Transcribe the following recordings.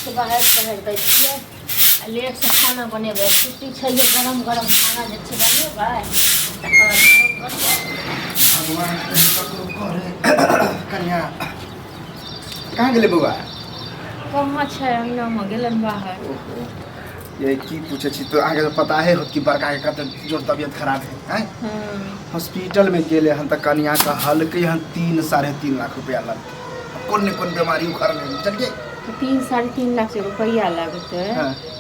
से बाहर दै छियै आ लेट से खाना बनेबै छुट्टी छै गरम गरम खाना जे छै बनेबै तकर भगवान कन्या कहाँ गेलै बौआ कहाँ छै अंगनामे गेलन बाहर ये की पूछे छी तो आगे पता है कि बड़का के कते जोर तबियत खराब है हॉस्पिटल में गेले हन त कन्या का हल्के हन 3-3.5 लाख रुपया लगते कौन बीमारी उखड़ ले चलिए तो 3-3.5 लाख रुपया लगते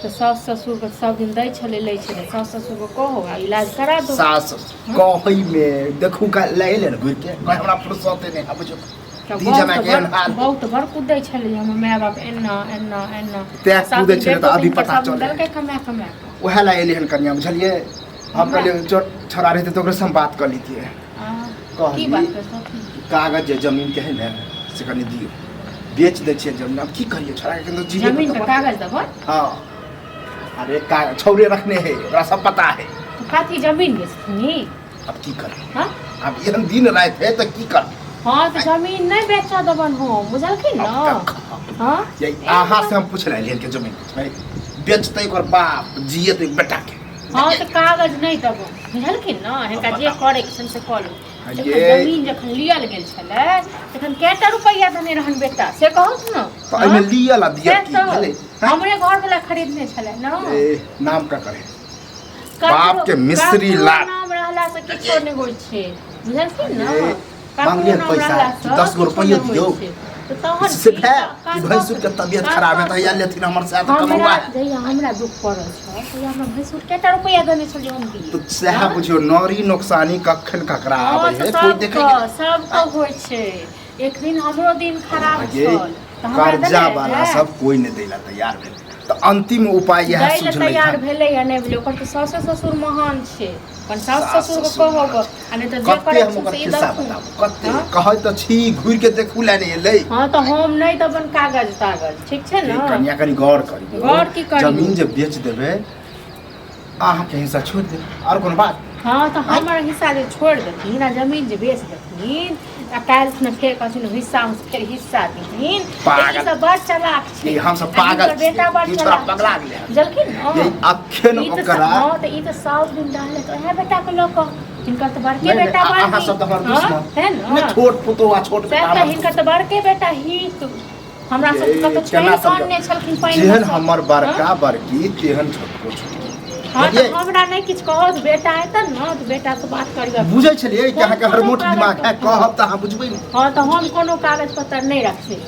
तो सास ससुर के सब दिन दै छले लै छले सास ससुर को कहो इलाज करा दो सास कहै में देखू का ले ले घुर के कह हमरा फुर्सत नहीं अब जो बहुत बड़ कूदै छलै हम माय बाप एना एना एना ते कूदै छलै त अभी पता चल दलकै कमा ओहे ला एले हन कन्या बुझलिए हम कहलिए जो छोरा रहते तो ओकरे से हम बात कर लीतिए की बात कर कागज जे जमीन के है ना से कनी दियो बेच दे छियै जमीन अब की करिए छोरा के तो जीवे जमीन का कागज देबो हां अरे का छौरे रखने है ओकरा सब पता है तो काथी जमीन बेचनी अब की कर हां अब ये दिन रात है तो की कर हाँ तो जमीन नहीं बेचा दबन हो बुझलखिन ना हाँ यही आहा से हम पूछ रहे के जमीन भाई बेचते और बाप जिए तो बेटा के हाँ तो कागज नहीं दबो बुझलखिन ना हिनका जे करे के से करू जमीन जखन लियल गेल छले तखन केटा रुपया देने रहन बेटा से कहू न तो एमे लियल दिया की भेले हमरे घर वाला खरीदने छले ना ए नाम का करे बाप के मिस्त्री लाल नाम रहला से किछो नहीं होय छे बुझलखिन ना मांगिए पैसा 10 गो रुपया दियो से भैंसुर के तबियत खराब है त या लेथिन हमर साथ कमवा जइया हमरा दुख पड़ल छ त हमरा भैंसुर केटा रुपया देने छलिए हम दिए तो सेहा बुझियो नौरी नुकसानी कखन ककरा आबै है कोई देखे सब को होय छे एक दिन हमरो दिन खराब छल त कर्जा वाला सब कोई नहीं देला तैयार भेल तो अंतिम उपाय यह सुझले तैयार भेले या नहीं भेले ओकर तो सास ससुर महान छे पण सास ससुर को कहब अने तो जे करे से इधर कते कहै त छी घुर के देखू ले नहीं ले हां तो हम नहीं त अपन कागज ठीक छे ना कन्या कनी गौर करी गौर की करी जमीन जे बेच देबे आहा के हिस्सा छोड़ दे और कोन बात हां तो हमर हिस्सा जे छोड़ देथिन ना जमीन जे बेच देथिन आ काल में फेर कथिन हिस्सा में फिर हिस्सा देथिन ई सब बड़ चालाक छे हम सब पागल बेटा बड़ चालाक पगला गेले जलखिन ये अखन ओकरा हां तो ई तो साउथ दिन डाले तो है बेटा के लोग इनका तो बड़के बेटा बड़ आहा सब तो हमर दुश्मन है ना छोट पुतवा छोट बेटा इनका तो बड़के बेटा ही हमरा सब का तो छोड़ कानने छलखिन पहिने जेहन हमर बड़का बड़की तेहन छोटको छोट हां तो हमरा नहीं किछ कहत बेटा है त न तो बेटा से बात करियो बुझै छलिए कि अहाँ के हर मोट दिमाग है कहब त अहाँ बुझबै हां तो हम कोनो कागज पत्र नहीं रखै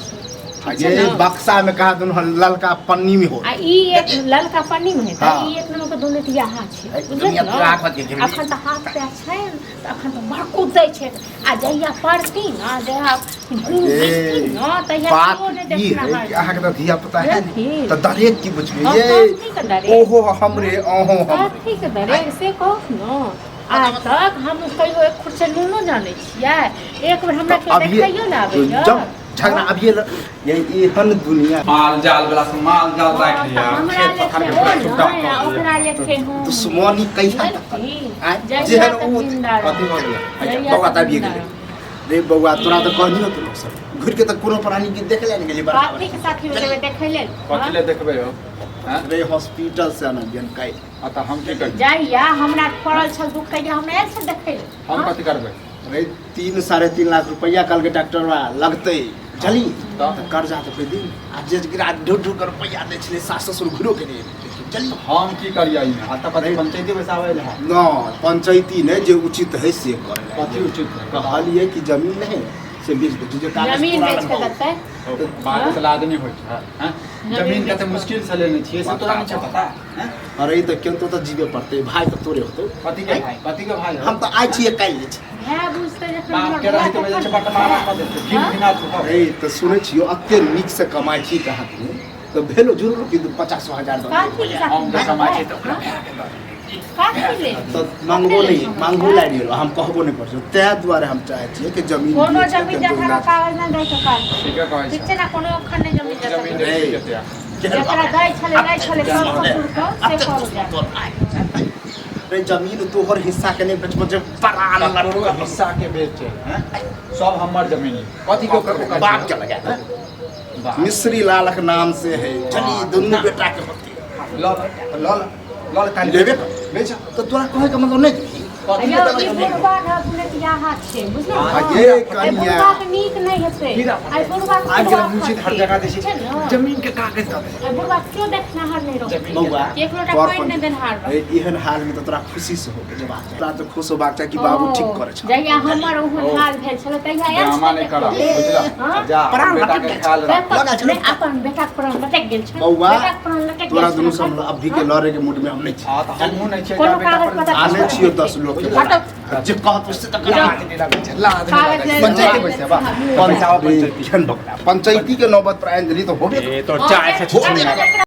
ये बक्सा में कहा दोनों ललका पन्नी में हो आ ई एक ललका पन्नी में है त ई एक नंबर के दोनों तिया हाथ छे बुझलिए अखन त हाथ पे छै त अखन त भड़कू दै छै आ जइया पड़ती ना जइया ना तइया को ने देखना है अहाँ के त धिया पता है त दरेक की बुझबे ये ओहो हमरे ओहो हम ठीक है दरेक से कहो न आज तक हम कहियो एक खुरसे नुनो जाने छियै एक बार हमरा के देखैयो ना आबै जब झगड़ा अब ये एहन दुनिया माल जाल वाला माल जाल राख लिया हमरा लेके हो ओकरा लेके हो दुश्मनी कैसा जेहन उ कथि हो गया बौआ तबिए गेलै रे बौआ तोरा त कहनियो तो लोग सब घुर के त कोनो प्राणी के देख ले गेली बड़ा बापी के साथी में देबे देखे ले कथि ले देखबे हो रे हॉस्पिटल से आना बियन काई त हम की करी जाइया हमरा पड़ल छल दुख कहिया हमरा एक से देखे हम कथि करबै रे 3-3.5 लाख रुपया कल के डॉक्टरवा लगते चली तो कर्जा तो कोई दिन आ जे गिरा ढूढ कर रुपया दे छले सास ससुर घुरो के नहीं चली हम की करियै आ त कथि पंचायती पैसा आबै है न पंचायती ने जे उचित है से करे कथि उचित है कहलिए कि जमीन नहीं से बेच दे जो कागज जमीन बेच के देतै बात से आदमी होय छै हैं जमीन कते मुश्किल से लेने छियै से तोरा नहीं पता हैं अरे तो क्यों तो जीवे पड़ते भाई तो तोरे होतो पति के भाई हम तो आई छिए काल ले है बुझते जे बाप के रही तो वजह से बट मारा कर देते फिर बिना चुका अरे तो सुने छियो अत्ते नीक से कमाई छी कहा तो भेलो जरूर कि 50,000 हम तो कमाई छी तो तो मांगबो नहीं मांगबो ला दियो हम कहबो नहीं करछो ते द्वारा हम चाहे छिए कि जमीन कोनो जमीन जगह कागज ना दै सकाल ठीक है कहै ठीक छै ना कोनो अखन जमीन जमीन जगह दे देते जेकरा दै छले सब ससुर को से करू जा रे जमीन तोहर हिस्सा के नहीं बेचबो जे परान करोड़ हिस्सा के बेचे हैं सब हमर जमीन कथि के बाप के लगा मिश्री लालक नाम से है चली दोनों बेटा के होती लेबे बेच तो तोरा कहे का मतलब नहीं अयो ई बुढ़वा रखने हाथ छे बुझलो ये कन्या बुढ़वा नीक नहीं हेते आई बुढ़वा आज के मुझे हर जगह देसी जमीन के कागज का आई बुढ़वा क्यों देखना हर नहीं रो बउआ एक लोटा पानी नहीं देन हार एहन हाल में तो तोरा खुशी से हो के जवाब तोरा तो खुश होबाक चाही कि बाबू ठीक करे छ जहिया हमर ओहन हाल भेल छल तहिया आयल ड्रामा नहीं करा बुझला जा बेटा के ख्याल रख मैं अपन बेटा पर लटक गेल छ बउआ बेटा पर लटक तोरा दुनु सब अभी के लड़े के मूड में हम नहीं छी हां तो हम नहीं छे कोनो कागज पता आने छियो 10 लोग के जे कहत उससे तक पंचायती पैसा बा पंचायती के नौबत पर आइन दिली तो होबे ये तो चाय से